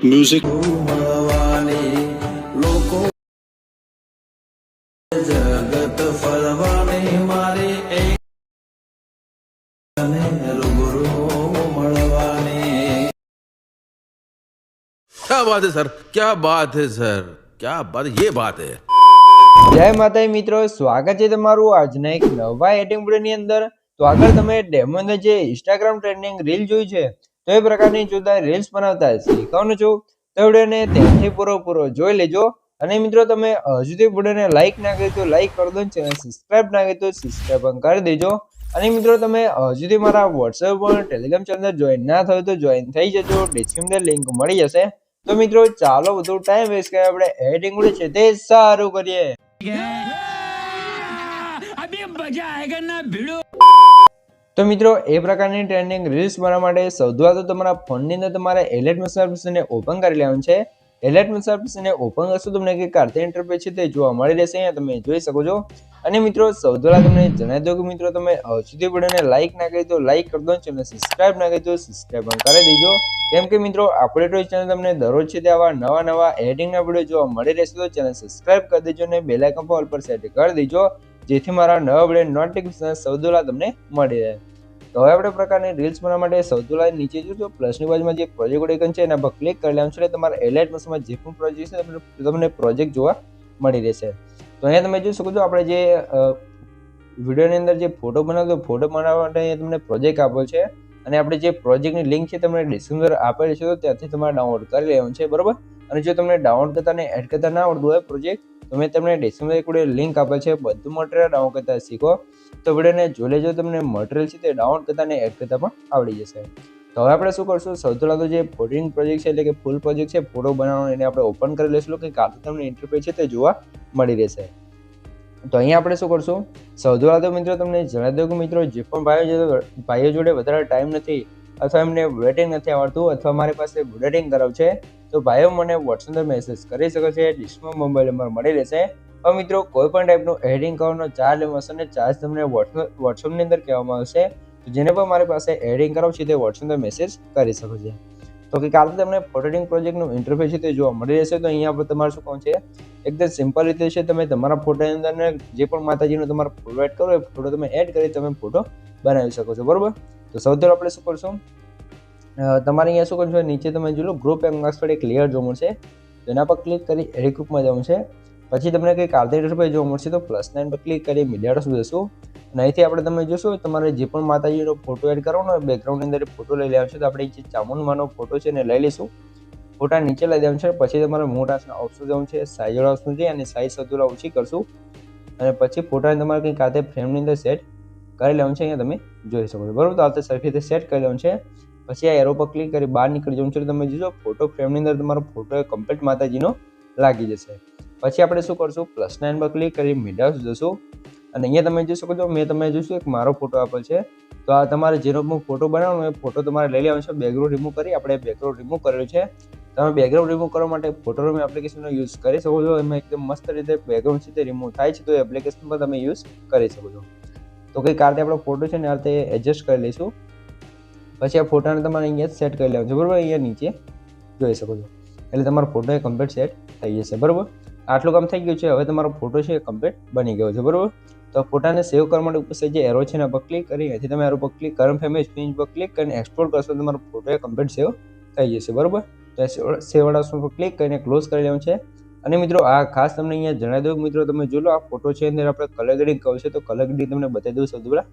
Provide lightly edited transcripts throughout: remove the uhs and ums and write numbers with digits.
Music જગત ફરવાની મારી એક રૂબરૂ મળવાની. क्या बात है सर, क्या बात है सर, क्या बात, ये बात है. જય માતાજી મિત્રો, સ્વાગત છે તમારું આજના એક નવા એડિટિંગ વિડિયોની અંદર. તો આગળ તમે ડેમોને જે ઇન્સ્ટાગ્રામ ટ્રેન્ડિંગ રીલ જોઈ છે તો એ પ્રકારની જોતા રીલ્સ બનાવતા શીખવાનું છું. તો વિડિયોને ત્યાંથી પૂરો જોઈ લેજો. અને મિત્રો તમે હજુ સુધી વિડિયોને લાઈક ના કરી તો લાઈક કરી દો, ચેનલ સબસ્ક્રાઇબ ના કરી તો સબસ્ક્રાઇબ પણ કરી દેજો. અને મિત્રો તમે હજુ સુધી મારા WhatsApp પર ટેલિગ્રામ ચેનલ જોઈન ના થયો તો જોઈન થઈ જજો, ડિસ્ક્રિપ્શનમાં લિંક મળી જશે. તો મિત્રો ચાલો વધુ ટાઈમ વેસ્ટ કરે આપણે એડિટિંગ વિડિયો છે તે સારું કરીએ. તો મિત્રો એ પ્રકારની ટ્રેન્ડિંગ રીલ્સ બનાવવા માટે સૌથી પહેલા તો તમારા ફોનની અંદર તમારે એલર્ટ મેસેજ એપ્લિકેશનને ઓપન કરી લેવાનું છે. એલર્ટ મેસેજ એપ્લિકેશનને ઓપન કરશો તમને કે કાર્તે ઇન્ટરફેસ છે તે જોવા મળી રહેશે, અહીંયા તમે જોઈ શકો છો. અને મિત્રો સૌથી પહેલા તમને જણાવી દઉં કે મિત્રો તમે હજુ સુધી વિડિયોને લાઈક ના કરી તો લાઈક કરી દો, ચેનલ સબસ્ક્રાઇબ ના કરી તો સબસ્ક્રાઇબ પણ કરી દેજો. કેમ કે મિત્રો આપણે તો ચેનલ તમને દરરોજ છે તે આવા નવા એડિટિંગના વિડિયો જોવા મળી રહેશે. તો ચેનલ સબસ્ક્રાઇબ કરી દેજો અને બેલ આઇકન પર ઓલ પર સેટ કરી દેજો, જેથી મારા નવા વિડિયો નોટિફિકેશન સૌથી પહેલા તમને મળી રહે. તો હવે આપણે પ્રકારની રીલ્સ બનાવવા માટે સૌથી પહેલા નીચે જોજો પ્લસની બાજુમાં જે પ્રોજેક્ટ આઇકન છે એના પર ક્લિક કરી લેવાનું છે. તમારા એલાઇટ મેસેજમાં જે પણ પ્રોજેક્ટ છે તમને પ્રોજેક્ટ જોવા મળી રહેશે. તો અહીંયા તમે જોઈ શકો છો આપણે જે વિડીયોની અંદર જે ફોટો બનાવ્યો ફોટો બનાવવા માટે અહીંયા તમને પ્રોજેક્ટ આપ્યો છે. અને આપણે જે પ્રોજેક્ટની લિંક છે તમને ડિસ્ક્રિપ્શન આપેલી છે તો ત્યાંથી તમારે ડાઉનલોડ કરી લેવાનું છે, બરોબર. અને જો તમને ડાઉનલોડ કરતા ને એડ કરતા ના આવડતું હોય પ્રોજેક્ટ તો મેં તમને ડિસ્ક્રિપ્શનમાં એક લિંક આપેલ છે, બધું મટીરિયલ ડાઉનલોડ કરતા શીખો. તો વિડીયોને જોઈ લેજો, તમને મટીરિયલ છે તે ડાઉનલોડ કરતા ને એડ કરતા પણ આવડી જશે. તો હવે આપણે શું કરશું, સૌથી પહેલા તો જે ફોટોઇંગ પ્રોજેક્ટ છે એટલે કે ફૂલ પ્રોજેક્ટ છે ફોટો બનાવવાનો, એને આપણે ઓપન કરી લઈશું કે કાં તમને ઇન્ટરફેસ છે તે જોવા મળી રહેશે. તો અહીંયા આપણે શું કરશું, સૌથી પહેલા તો મિત્રો તમને જણાવી દઉં કે મિત્રો જે પણ ભાઈઓ જોડે વધારે ટાઈમ નથી અથવા એમને એડિટિંગ નથી આવડતું અથવા મારી પાસે એડિટિંગ કરાવ છે તો ભાઈઓ મને WhatsApp પર મેસેજ કરી શકે છે, ડિસ્ક્રિપ્શનમાં મોબાઈલ નંબર મળી રહેશે. હવે મિત્રો કોઈ પણ ટાઈપનું એડિટિંગ કરવાનો ચાર્જ લેવાશે અને ચાર્જ તમને WhatsAppની અંદર કહેવામાં આવશે. તો જેને પણ મારી પાસે એડિટિંગ કરાવ છે તે WhatsApp પર મેસેજ કરી શકો છે. તો કે કાલે તમને ફોટોઇંગ પ્રોજેક્ટનું ઇન્ટરફેસ છે તે જોવા મળી રહેશે. તો અહીંયા આપણે તમારે શું કહું છે, એકદમ સિમ્પલ રીતે છે તમે તમારા ફોટોની અંદર જે પણ માતાજીનો તમારો ફોટો એડ કરો એ ફોટો તમે એડ કરી તમે ફોટો બનાવી શકો છો, બરોબર. તો સૌથી પહેલાં આપણે શું કરશું, તમારે અહીંયા શું કરશું, નીચે તમે જોઈ લો ગ્રુપ એન્ડ માર્ક્સ પર એક લેયર જોવા મળશે. તો એના પર ક્લિક કરી એડિટ ગ્રુપમાં જવું છે. પછી તમને કંઈક કાર્તે ઇન્ટરફેસ જોવા મળશે તો +9 પર ક્લિક કરી મીડિયા જશું. અને અહીંથી આપણે તમે જોશો તમારે જે પણ માતાજીનો ફોટો એડ કરવાનો હોય બેકગ્રાઉન્ડની અંદર ફોટો લઈ લેવાનો છે. તો આપણે જે ચામુંડમાનો ફોટો છે એને લઈ લઈશું, ફોટા નીચે લઈ દેવાનું છે. પછી તમારે મોટા ઓપ્શન જવું છે, સાઈઝ ઓપ્શન છે અને સાઈઝ સૌથી ઓછી કરશું. અને પછી ફોટાને તમારે કંઈક કાર્તે ફ્રેમની અંદર સેટ કરી લેવાનું છે, અહીંયા તમે જોઈ શકો છો, બરોબર. તો આ સરખી રીતે સેટ કરી લેવાનું છે. પછી આ એરો પર ક્લિક કરી બહાર નીકળી જવાનું છે. તમે જોશો ફોટો ફ્રેમની અંદર તમારો ફોટો કમ્પ્લીટ માતાજીનો લાગી જશે. પછી આપણે શું કરશું, +9 પર ક્લિક કરી મીડિયા જશું. અને અહીંયા તમે જોઈ શકો છો મેં તમે જોઈશું એક મારો ફોટો આપેલ છે. તો આ તમારે જેનો પણ ફોટો બનાવવાનો એ ફોટો તમારે લઈ લેવાનો છે. બેકગ્રાઉન્ડ રિમૂવ કરી આપણે બેકગ્રાઉન્ડ રિમૂવ કરેલું છે. તમે બેકગ્રાઉન્ડ રિમૂવ કરવા માટે ફોટોરૂમ એપ્લિકેશનનો યુઝ કરી શકો છો. એમાં એકદમ મસ્ત રીતે બેકગ્રાઉન્ડ છે તે રિમૂવ થાય છે, તો એ એપ્લિકેશન પર તમે યુઝ કરી શકો છો. તો કંઈક આ રીતે આપણો ફોટો છે ને આ રીતે એડજસ્ટ કરી લઈશું. પછી આ ફોટાને તમારે અહીંયા સેટ કરી લેવાનું છે, બરાબર. અહીંયા નીચે જોઈ શકો છો એટલે તમારો ફોટો એ કમ્પ્લીટ સેટ થઈ જશે, બરાબર. આટલું કામ થઈ ગયું છે. હવે તમારો ફોટો છે એ કમ્પ્લીટ બની ગયો છે, બરાબર. તો ફોટાને સેવ કરવા માટે ઉપર જે એરો છે એના પર ક્લિક કરી અહીંથી તમે એરો પર ક્લિક કન્ફર્મ ઇમેજ પિન પર ક્લિક કરીને એક્સપોર્ટ કરશો તમારો ફોટો એ કમ્પ્લીટ સેવ થઈ જશે, બરાબર. તો સેવ વાળા ઓપ્શન પર ક્લિક કરીને ક્લોઝ કરી લેવાનું છે. અને મિત્રો આ ખાસ તમને અહીંયા જણાવી દઉં મિત્રો તમે જોઈ લો આ ફોટો છે અંદર આપણે કલર ગ્રેડિંગ કહ્યું છે. તો કલર ગ્રેડિંગ તમને બતાવી દઉં સૌથી પહેલાં.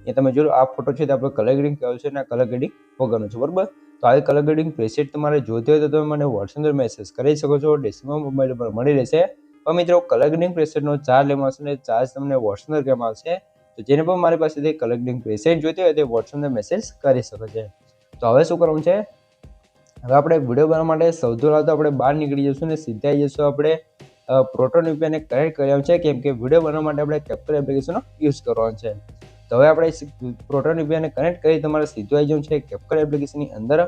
એ તમે જોઈ લો આ ફોટો છે તે આપણે કલર ગ્રેડિંગ કહ્યું છે અને આ કલર ગ્રેડિંગ વગરનું છે, બરાબર. તો આવી કલર ગ્રેડિંગ પ્રેસેટ તમારે જોઈતી હોય તો તમે મને WhatsApp પર મેસેજ કરી શકો છો, ડિસ્ક્રિપ્શનમાં મોબાઈલ પર મળી રહેશે. પણ મિત્રો કલર ગ્રેડિંગ પ્રેસેટનો ચાર્જ લેવામાં આવશે અને ચાર્જ તમને WhatsApp પર કહેવામાં આવશે. તો જેને પણ મારી પાસેથી કલર ગ્રેડિંગ પ્રેસેટ જોઈતી હોય તે WhatsApp પર મેસેજ કરી શકે છે. તો હવે શું કરવું છે, હવે આપણે વિડીયો બનાવવા માટે સૌથી પહેલાં તો આપણે બહાર નીકળી જઈશું ને સીધા આવી જઈશું આપણે પ્રોટોન VPN કનેક્ટ કર્યા છે, કેમ કે વિડીયો બનાવવા માટે આપણે કેપ્ચર એપ્લિકેશનનો યુઝ કરવાનો છે. તો હવે આપણે પ્રોટોન VPN કનેક્ટ કરી તમારે સીધું આવી જવું છે કેપ્ચર એપ્લિકેશનની અંદર.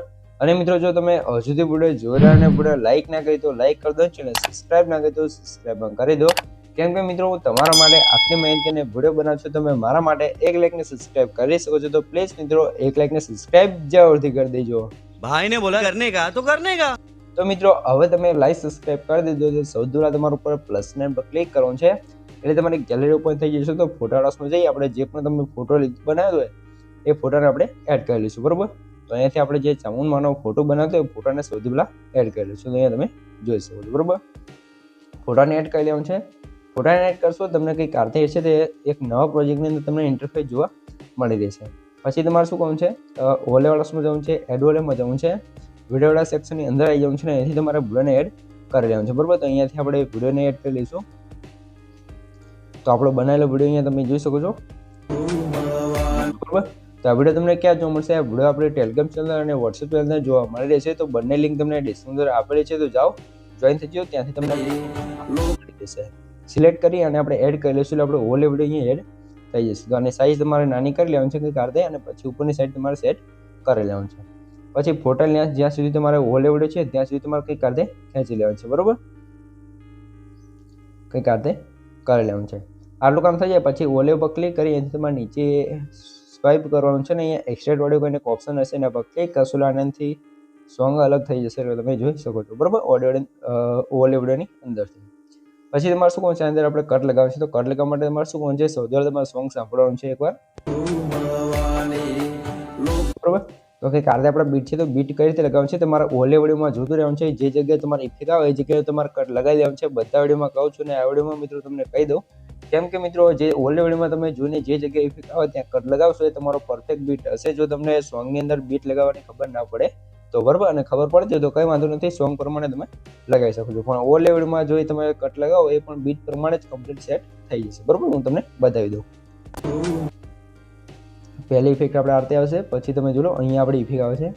અને મિત્રો જો તમે હજુ સુધી વિડીયો જોઈ રહ્યા અને વિડીયો લાઈક ના કરી તો લાઈક કરી દો, ચેનલ સબસ્ક્રાઇબ ના કરી તો સબસ્ક્રાઇબ કરી દો. કેમ કે મિત્રો હું તમારા માટે આટલી મહેનતને વિડીયો બનાવું છું, તમે મારા માટે 1 લાઈક ને સબસ્ક્રાઇબ કરી શકો છો. તો પ્લીઝ મિત્રો 1 લાઈક ને સબસ્ક્રાઇબ જરૂરથી કરી દેજો. भाई ने बोला करने का तो करने का. તો મિત્રો હવે તમે લાઈક સબસ્ક્રાઇબ કરી દીધો તો સૌથી પહેલાં તમારા ઉપર પ્લસ નાઇન પર ક્લિક કરવાનું છે, એટલે તમારી ગેલેરી ઓપન થઈ જશે. તો ફોટોગ્રાફ્સમાં જઈ આપણે જે પણ તમે ફોટો બનાવ્યો હોય એ ફોટાને આપણે એડ કરી લઈશું. બરાબર, તો અહીંયાથી આપણે જે ચામુંડમાનો ફોટો બનાવતો હોય ફોટાને સૌથી પહેલાં એડ કરી લઈશું. તો અહીંયા તમે જોઈ શકો છો. બરાબર, ફોટાને એડ કરી લેવાનું છે. ફોટાને એડ કરશો તમને કંઈક આરતી હશે તે એક નવા પ્રોજેક્ટની અંદર તમને ઇન્ટરફેસ જોવા મળી રહેશે. પછી તમારે શું કરવાનું છે, ઓલેવાળાસમાં જવાનું છે, એડ ઓલેમાં જવાનું છે, વિડીયોવાળા સેક્શનની અંદર આવી જવાનું છે ને અહીંથી તમારે વિડીયોને એડ કરી લેવાનું છે. બરાબર, તો અહીંયાથી આપણે વિડીયોને એડ કરી લઈશું. તો આપણો બનાવેલો વિડીયો અહીંયા તમે જોઈ શકો છો. બરાબર, તો આ વિડીયો તમને ક્યાં જોવા મળશે? આ વિડીયો આપણે ટેલિગ્રામ ચેનલ અને વોટ્સએપ ચેનલ જોવા મળી રહેશે. તો બંને લિંક તમને ડિસ્ક્રિપ્શન આપેલી છે, તો જાઓ જોઈન થઈ જાઓ, ત્યાંથી તમને મળી જશે. સિલેક્ટ કરી અને આપણે એડ કરી લઈશું એટલે આપણે ઓલે વિડીયો અહીંયા એડ થઈ જશે. તો આની સાઇઝ તમારે નાની કરી લેવાની છે કંઈક આરતે, અને પછી ઉપરની સાઈડ તમારે સેટ કરી લેવાનું છે. પછી ફોટા જ્યાં સુધી તમારે ઓલે વિડીયો છે ત્યાં સુધી તમારે કંઈક આરતે ખેંચી લેવાનું છે. બરાબર, કંઈક આરતે કરી લેવાનું છે. આટલું કામ થઈ જાય પછી ઓલે ઉપર ક્લિક કરી એનાથી તમારે નીચે સ્વાઇપ કરવાનું છે ને અહીંયા એક્સટ્રેક્ટ વાળું કોઈને ઓપ્શન હશે એના પર ક્લિક કરશો એટલે આનાથી સોંગ અલગ થઈ જશે એટલે તમે જોઈ શકો છો. બરાબર, ઓલે વિડીયોની અંદરથી પછી તમારે શું કહું છે, અંદર આપણે કટ લગાવવાનું છે. તો કટ લગાવવા માટે તમારે શું કહું છે, સૌથી પહેલાં તમારે સોંગ સાંભળવાનું છે એકવાર. બરાબર, તો કંઈક આરતે આપણા બીટ છે તો બીટ કઈ રીતે લગાવવાનું છે તમારે ઓલે વિડીયોમાં જોતું રહેવાનું છે. જે જગ્યાએ તમારે ઇફેક્ટ આવે એ જગ્યાએ તમારે કટ લગાવી દેવાનું છે. બધા વિડીયોમાં કહું છું ને આ વિડીયોમાં મિત્રો તમને કહી દઉં, કેમ કે મિત્રો જે ઓલે વિડીયોમાં તમે જોઈને જે જગ્યાએ ઇફેક્ટ આવે ત્યાં કટ લગાવશો એ તમારો પરફેક્ટ બીટ હશે. જો તમને સોંગની અંદર બીટ લગાવવાની ખબર ના પડે તો બરાબર, અને ખબર પડે તો કંઈ વાંધો નથી, સોંગ પ્રમાણે તમે લગાવી શકો છો. પણ ઓલે વિડીયોમાં જો તમે કટ લગાવો એ પણ બીટ પ્રમાણે જ કમ્પ્લીટ સેટ થઈ જશે. બરાબર, હું તમને બતાવી દઉં. પહેલી ઇફેક્ટ આપણે આરતી આવશે, પછી તમે જોલો અહીંયા આપણી ઇફેક્ટ આવે છે.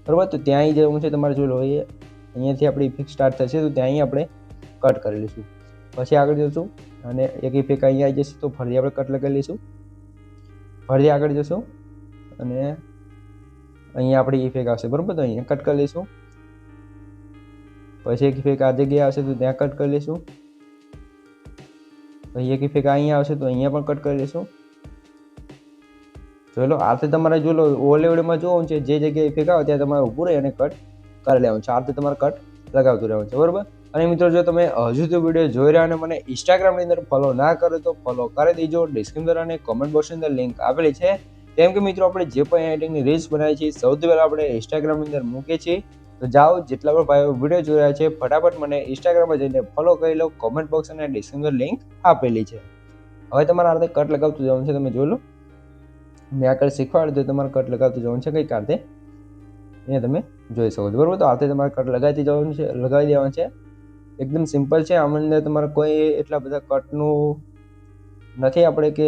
બરાબર, તો ત્યાં આવી જવું છે તમારે. જોલો એ અહીંયાથી આપણી ઇફેક્ટ સ્ટાર્ટ થશે તો ત્યાં આપણે કટ કરી લઈશું. પછી આગળ જઈશું અને એક ઇફેક્ટ અહીંયા આવી જશે તો ફરીથી આપણે કટ લગાવી લઈશું. ફરીથી આગળ જશું અને અહીંયા આપણી ઇફેક્ટ આવશે. બરાબર, તો અહીંયા કટ કરી લઈશું. પછી એક ઇફેક્ટ આ જગ્યાએ આવશે તો ત્યાં કટ કરી લઈશું. પછી એક ઇફેક્ટ અહીંયા આવશે તો અહીંયા પણ કટ કરી લઈશું. જોઈ લો, આરતે તમારે જો લો ઓલે વિડીયોમાં જોવાનું છે જે જગ્યાએ ઇફેક્ટ આવે ત્યાં તમારે ઊભું રહી અને કટ કરી લેવાનું છે. આરતે તમારે કટ લગાવતું રહેવાનું છે. બરાબર, અને મિત્રો જો તમે હજુ તો વિડીયો જોઈ રહ્યા અને મને ઇન્સ્ટાગ્રામની અંદર ફોલો ના કરો તો ફોલો કરી દેજો. ડિસ્ક્રિપ્શન અને કોમેન્ટ બોક્સની અંદર લિંક આપેલી છે. કેમ કે મિત્રો આપણે જે પણ એડિટિંગની રીલ્સ બનાવી છે સૌથી પહેલાં આપણે ઇન્સ્ટાગ્રામની અંદર મૂકીએ છીએ. તો જાઓ, જેટલા પણ ભાઈઓ વિડીયો જોઈ રહ્યા છે ફટાફટ મને ઇન્સ્ટાગ્રામમાં જઈને ફોલો કરી લો. કોમેન્ટ બોક્સ અને ડિસ્ક્રિપ્શન લિંક આપેલી છે. હવે તમારે આરતે કટ લગાવતું જવાનું છે. તમે જોઈ લો, મેં આગળ શીખવાડ્યું તો તમારે કટ લગાવતું જવાનું છે કંઈક આરતે અહીંયા તમે જોઈ શકો છો. બરાબર, તો આરતે તમારે કટ લગાવી જવાનું છે, લગાવી દેવાનું છે. એકદમ સિમ્પલ છે. આમાં અંદર તમારે કોઈ એટલા બધા કટનું નથી આપણે કે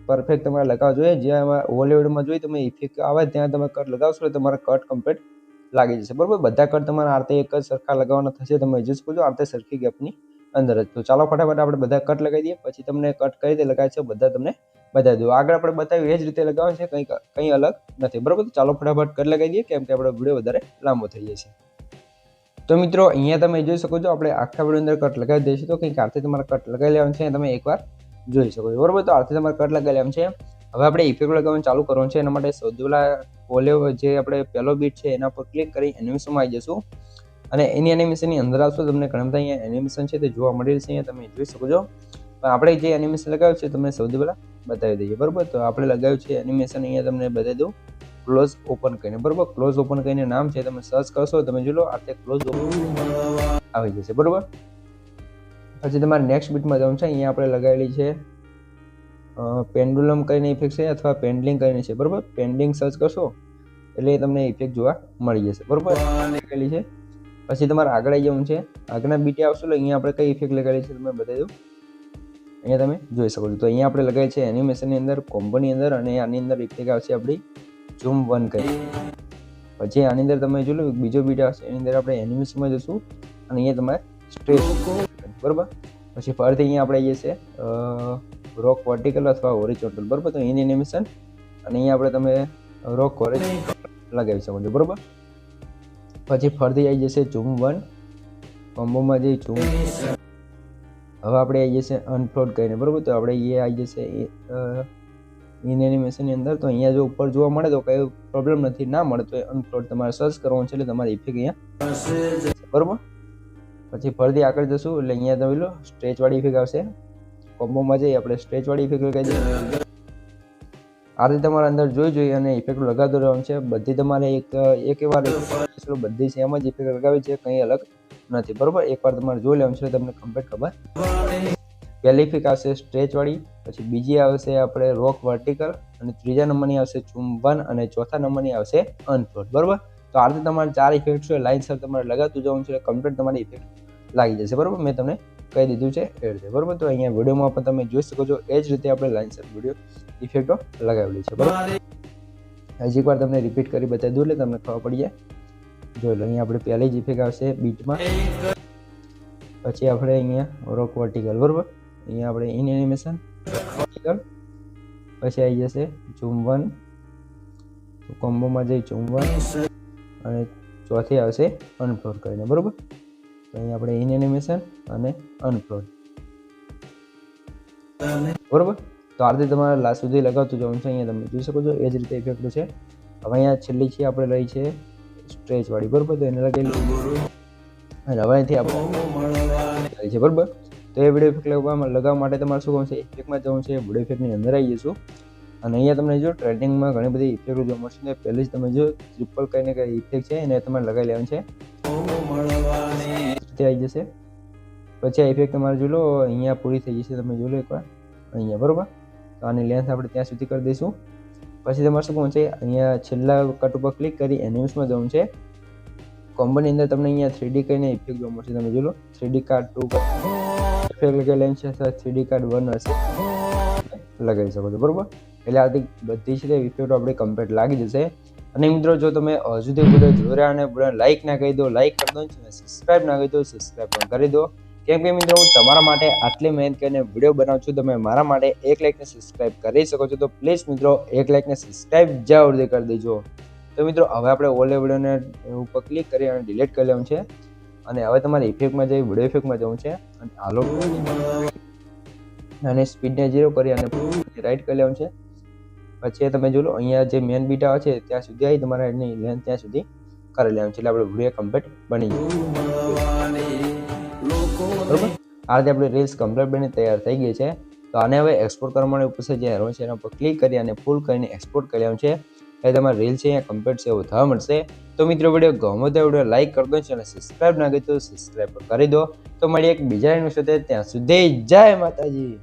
પરફેક્ટ તમારે લગાવવા જોઈએ. જ્યાં ઓલે વિડીયોમાં જોઈએ તમે ઇફેક્ટ આવે ત્યાં તમે કટ લગાવશો એટલે તમારે કટ કમ્પ્લીટ લાગી જશે. બરાબર, બધા કટ તમારા આરતે એક જ સરખા લગાવવાના થશે. તમે જોઈ શકો છો આરતે સરખી ગેપની અંદર જ. તો ચાલો ફટાફટ આપણે બધા કટ લગાવી દઈએ. પછી તમને કટ કઈ રીતે લગાવે છે બધા તમને બતાવી દઉં. આગળ આપણે બતાવ્યું એ જ રીતે લગાવવાનું છે, કંઈ અલગ નથી. બરાબર, તો ચાલો ફટાફટ કટ લગાવી દઈએ કેમ કે આપણો વિડીયો વધારે લાંબો થઈ જશે. તો મિત્રો અહીંયા તમે જોઈ શકો છો આપણે આખા વિડીયો અંદર કટ લગાવી દઈશું. તો કંઈક આરતે તમારે કટ લગાવી લેવાનું છે, તમે એકવાર જોઈ શકો છો. બરાબર, તો આરતે તમારે કટ લગાવી લેવાનું છે. હવે આપણે ઇફેક્ટ લગાવવાનું ચાલુ કરવાનું છે. એના માટે સૌથી પહેલાં ઓલે જે આપણે પહેલો બીટ છે એના પર ક્લિક કરી એનિમેશનમાં આવી જશું અને એની એનિમેશનની અંદર આવશો તમને ઘણા બધા અહીંયા એનિમેશન છે તે જોવા મળી રહેશે. અહીંયા તમે જોઈ શકો છો. આપણે જે એનિમેશન લગાવ્યું છે તમને સૌથી પહેલાં બતાવી દઈએ. બરાબર, તો આપણે લગાવ્યું છે એનિમેશન અહીંયા તમને બતાવી દઉં ક્લોઝ ઓપન કરીને. બરાબર, ક્લોઝ ઓપન કરીને નામ છે, તમે સર્ચ કરશો તમે જોઈ લો આરતે ક્લોઝ ઓપન આવી જશે. બરાબર, પછી તમારે નેક્સ્ટ બીટમાં જવાનું છે. અહીંયા આપણે લગાવેલી છે પેન્ડુલમ કરીને ઇફેક્ટ છે અથવા પેન્ડલિંગ કરીને છે. બરાબર, પેન્ડિંગ સર્ચ કરશો એટલે તમને ઇફેક્ટ જોવા મળી જશે. બરાબર, લગાવેલી છે. પછી તમારે આગળ આવી જવાનું છે. આગળના બીટે આવશો એટલે અહીંયા આપણે કઈ ઇફેક્ટ લગાવેલી છે તમે બતાવી દઉં. અહીંયા તમે જોઈ શકો છો. તો અહીંયા આપણે લગાવી છે એનિમેશનની અંદર, કોમ્બોની અંદર, અને આની અંદર ઇફેક્ટ આવશે આપણી ઝૂમ 1 કરી. પછી આની અંદર તમે જોઈ લો બીજો બીટ આવશે એની અંદર આપણે એનિમેશનમાં જશું અને અહીંયા તમારે સ્ટ્રેટ. બરાબર, પછી ફરીથી અહીંયા આપણે આવીએ છીએ રોક વર્ટિકલ અથવા હોરિઝોન્ટલ. બરાબર, તો એની એનિમેશન અને અહીંયા આપણે તમે રોક હોરિઝોન્ટલ લગાવી શકો છો. બરાબર, પછી ફરીથી આવી જશે ઝૂમ 1 કોમ્બોમાં જઈ ઝૂમ. હવે આપણે આવી જશે અનફ્લોડ કરીને. બરાબર, તો આપણે એ આવી જશે ઇન એનિમેશનની અંદર. તો અહીંયા જો ઉપર જોવા મળે તો કંઈ પ્રોબ્લેમ નથી, ના મળે તો અનફ્લોટ તમારે સર્ચ કરવાનું છે, એટલે તમારી ઇફેક્ટ અહીંયા બરોબર. પછી ફરીથી આગળ જશું એટલે અહીંયા તમે લો સ્ટ્રેચવાળી ઇફેક્ટ આવશે. કોમ્બોમાં જઈએ આપણે સ્ટ્રેચવાળી ઇફેક્ટ લગાવી દઈએ. આ રીતે તમારે અંદર જોઈ અને ઇફેક્ટ લગાવતો રહેવાનું છે. બધી તમારે એક વાર બધી સેમ જ ઇફેક્ટ લગાવી છે, કંઈ અલગ નથી બરોબર. એકવાર તમારે જોઈ લેવાનું છે, તમને કમ્પ્લીટ ખબર. પહેલી ઇફેક્ટ આવશે સ્ટ્રેચવાળી, પછી બીજી આવશે આપણે રોક વર્ટિકલ, અને ત્રીજા નંબરની આવશે ચુંબન, અને ચોથા નંબરની આવશે અનફ્લોટ બરોબર. તો આ રીતે તમારે 4 ઇફેક્ટ છે લાઇનસર તમારે લગાવતું જવાનું છે, કમ્પ્લીટ તમારી ઇફેક્ટ લાગી જશે બરોબર. મેં તમને કહી દીધું છે એ રીતે બરોબર. તો અહીંયા વિડીયોમાં પણ તમે જોઈ શકો છો એ જ રીતે આપણે લાઇનસર વિડીયો ઇફેક્ટો લગાવેલી છે બરોબર. હજી એકવાર તમને રિપીટ કરી બતાવી દઉં એટલે તમને ખબર પડી જાય. જોઈ લો અહીંયા આપણે પહેલી જ ઇફેક્ટ આવશે બીટમાં, પછી આપણે અહીંયા રોક વર્ટિકલ બરોબર. અહીંયા આપણે ઇન એનિમેશન વર્ટિકલ, પછી આવી જશે ઝૂમ 1, કોમ્બોમાં જઈ ઝૂમ 1, અને ચોથી આવશે અનફ્લોટ કરીને બરોબર. તો અહીંયા આપણે ઇન એનિમેશન અને અનફ્લોટ બરોબર. તો આ રીતે તમારે લાસ્ટ સુધી લગાવતું જવાનું છે. અહીંયા તમે જોઈ શકો છો એ જ રીતે ઇફેક્ટ છે. હવે અહીંયા છેલ્લી છે આપણે લઈ છે સ્ટ્રેચવાળી બરોબર. તો એને લગાવી અને હવે અહીંથી આપણે છે બરોબર. તો એ વિડીયો ઇફેક્ટ લગાવવા માટે તમારે શું કરવું છે, ઇફેક્ટમાં જવું છે, વિડીયો ઇફેક્ટની અંદર આવી જશું. અને અહીંયા તમને જો ટ્રેન્ડિંગમાં ઘણી બધી ઇફેક્ટો જોવા મળશે. પહેલી જ તમે જો ટ્રિપલ કઈને કઈ ઇફેક્ટ છે એને તમારે લગાવી લેવાનું છે, આવી જશે. પછી આ ઇફેક્ટ તમારે જોઈ લો અહીંયા પૂરી થઈ જશે, તમે જોઈ લો એકવાર અહીંયા બરોબર. તો આની લેન્થ આપણે ત્યાં સુધી કરી દઈશું. પછી તમારે શું કરવું છે, અહીંયા છેલ્લા કટ ઉપર ક્લિક કરી એનિમેશનમાં જવું છે. કોમ્બોની અંદર તમને અહીંયા 3D કઈને ઇફેક્ટ જોવા મળશે, તમે જોઈ લો 3D કાર્ડ 2 ઇફેક્ટ લગાવેલી છે, 3D કાર્ડ 1 હશે લગાવી શકો છો બરોબર. એટલે આ બધી છે ઇફેક્ટો આપણે કમ્પ્લીટ લાગી જશે. અને મિત્રો જો તમે હજુ સુધી વિડીયો જોઈ રહ્યા અને વિડીયો લાઇક ના કરી દો, લાઇક કરી દો, સબસ્ક્રાઇબ ના કરી દો, સબસ્ક્રાઇબ પણ કરી દો. કેમ કે મિત્રો હું તમારા માટે આટલી મહેનત કરીને વિડીયો બનાવું છું, તમે મારા માટે 1 લાઇકને સબસ્ક્રાઇબ કરી શકો છો. તો પ્લીઝ મિત્રો 1 લાઇકને સબસ્ક્રાઇબ જરૂરથી કરી દેજો. તો મિત્રો હવે આપણે ઓલે વિડીયોને ઉપર ક્લિક કરી અને ડિલીટ કરી લેવાનું છે. અને હવે તમારે ઇફેક્ટમાં જઈ વિડીયો ઇફેક્ટમાં જવું છે, અને હાલો અને સ્પીડને 0 કરી અને રાઈટ કરી લેવાનું છે. પછી તમે જોઈ લો અહીંયા જે મેન બીટ આવે છે ત્યાં સુધી આવી, તમારે એની લેન્થ ત્યાં સુધી કરી લેવાનું છે, એટલે આપણે વિડીયો કમ્પ્લીટ બની જાય બરોબર. આ રીતે આપણે રીલ્સ કમ્પ્લીટ બની તૈયાર થઈ ગઈ છે. તો આને હવે એક્સપોર્ટ કરવા માટે ઉપર જે એરો છે એના પર ક્લિક કરી અને ફૂલ કરીને એક્સપોર્ટ કરી લેવાનું છે. એટલે તમારે રીલ છે અહીંયા કમ્પ્લીટ છે એવું થવા મળશે. તો મિત્રો વિડીયો ગમે તો વિડીયો લાઇક કરી દો, અને સબસ્ક્રાઇબ ના કરી તો સબસ્ક્રાઇબ કરી દો. તો મળીએ એક બીજા એનું સાથે, ત્યાં સુધી જય માતાજી.